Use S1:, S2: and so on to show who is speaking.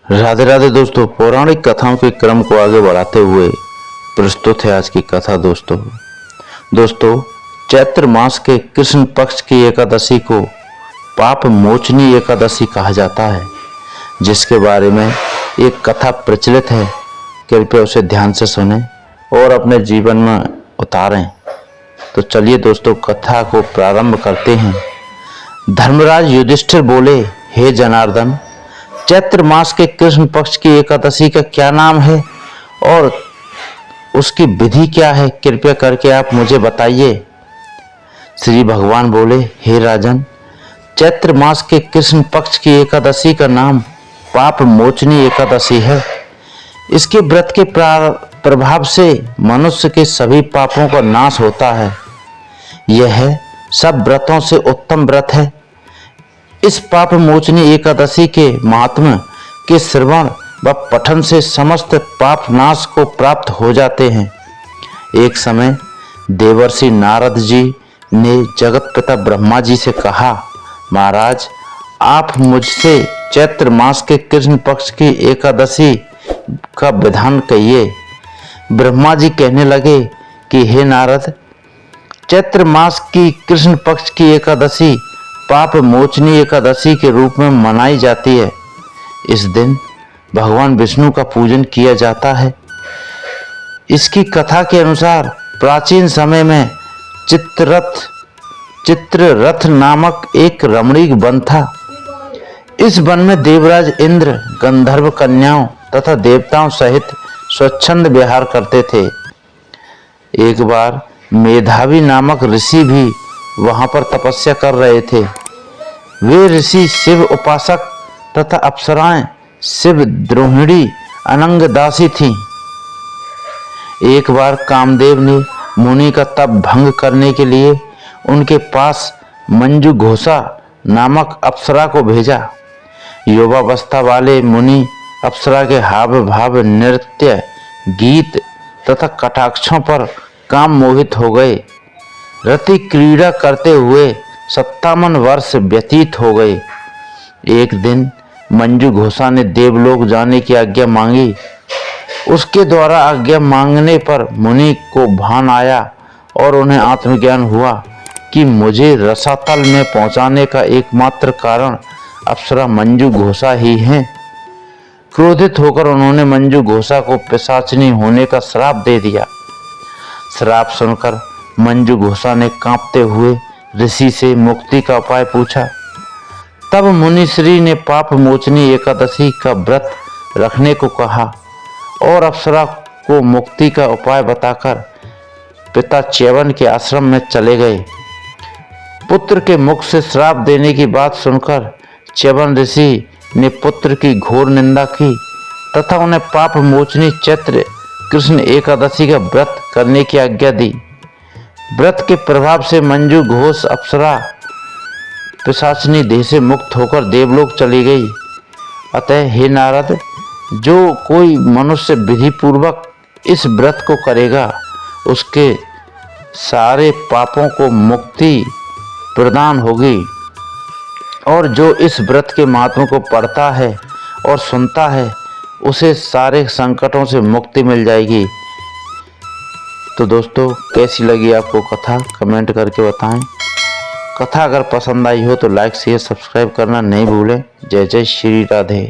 S1: राधे राधे दोस्तों, पौराणिक कथाओं के क्रम को आगे बढ़ाते हुए प्रस्तुत है आज की कथा। दोस्तों चैत्र मास के कृष्ण पक्ष की एकादशी को पाप मोचनी एकादशी कहा जाता है, जिसके बारे में एक कथा प्रचलित है। कृपया उसे ध्यान से सुनें और अपने जीवन में उतारें। तो चलिए दोस्तों, कथा को प्रारंभ करते हैं। धर्मराज युधिष्ठिर बोले, हे जनार्दन, चैत्र मास के कृष्ण पक्ष की एकादशी का क्या नाम है और उसकी विधि क्या है? कृपया करके आप मुझे बताइए। श्री भगवान बोले, हे राजन, चैत्र मास के कृष्ण पक्ष की एकादशी का नाम पाप मोचनी एकादशी है। इसके व्रत के प्रभाव से मनुष्य के सभी पापों का नाश होता है। यह सब व्रतों से उत्तम व्रत है। इस पाप मोचनी एकादशी के महात्म्य के श्रवण व पठन से समस्त पाप नाश को प्राप्त हो जाते हैं। एक समय देवर्षि नारद जी ने जगत पिता ब्रह्मा जी से कहा, महाराज, आप मुझसे चैत्र मास के कृष्ण पक्ष की एकादशी का विधान कहिए। ब्रह्मा जी कहने लगे कि हे नारद, चैत्र मास की कृष्ण पक्ष की एकादशी पाप मोचनी एकादशी के रूप में मनाई जाती है। इस दिन भगवान विष्णु का पूजन किया जाता है। इसकी कथा के अनुसार प्राचीन समय में चित्ररथ नामक एक रमणीक वन था। इस वन में देवराज इंद्र गंधर्व कन्याओं तथा देवताओं सहित स्वच्छंद विहार करते थे। एक बार मेधावी नामक ऋषि भी वहां पर तपस्या कर रहे थे। वे ऋषि शिव उपासक तथा अप्सराएं शिव द्रोहिणी अनंगदासी थीं। एक बार कामदेव ने मुनि का तप भंग करने के लिए उनके पास मंजू घोषा नामक अप्सरा को भेजा। युवावस्था वाले मुनि अप्सरा के हाव भाव, नृत्य, गीत तथा कटाक्षों पर काम मोहित हो गए। रति क्रीड़ा करते हुए 57 वर्ष व्यतीत हो गए। एक दिन मंजू घोषा ने देवलोक जाने की आज्ञा मांगी। उसके द्वारा आज्ञा मांगने पर मुनि को भान आया और उन्हें आत्मज्ञान हुआ कि मुझे रसातल में पहुंचाने का एकमात्र कारण अप्सरा मंजू घोषा ही है। क्रोधित होकर उन्होंने मंजू घोषा को पिशाचिनी होने का श्राप दे दिया। श्राप सुनकर मंजू घोषा ने कांपते हुए ऋषि से मुक्ति का उपाय पूछा। तब मुनिश्री ने पाप मोचनी एकादशी का व्रत रखने को कहा और अप्सरा को मुक्ति का उपाय बताकर पिता च्यवन के आश्रम में चले गए। पुत्र के मुख से श्राप देने की बात सुनकर च्यवन ऋषि ने पुत्र की घोर निंदा की तथा उन्हें पाप मोचनी चैत्र कृष्ण एकादशी का व्रत करने की आज्ञा दी। व्रत के प्रभाव से मंजू घोष अप्सरा पिशाचिनी देह से मुक्त होकर देवलोक चली गई। अतः हे नारद, जो कोई मनुष्य विधि पूर्वक इस व्रत को करेगा, उसके सारे पापों को मुक्ति प्रदान होगी, और जो इस व्रत के महात्मा को पढ़ता है और सुनता है, उसे सारे संकटों से मुक्ति मिल जाएगी। तो दोस्तों, कैसी लगी आपको कथा? कमेंट करके बताएं। कथा अगर पसंद आई हो तो लाइक शेयर सब्सक्राइब करना नहीं भूलें। जय जय श्री राधे।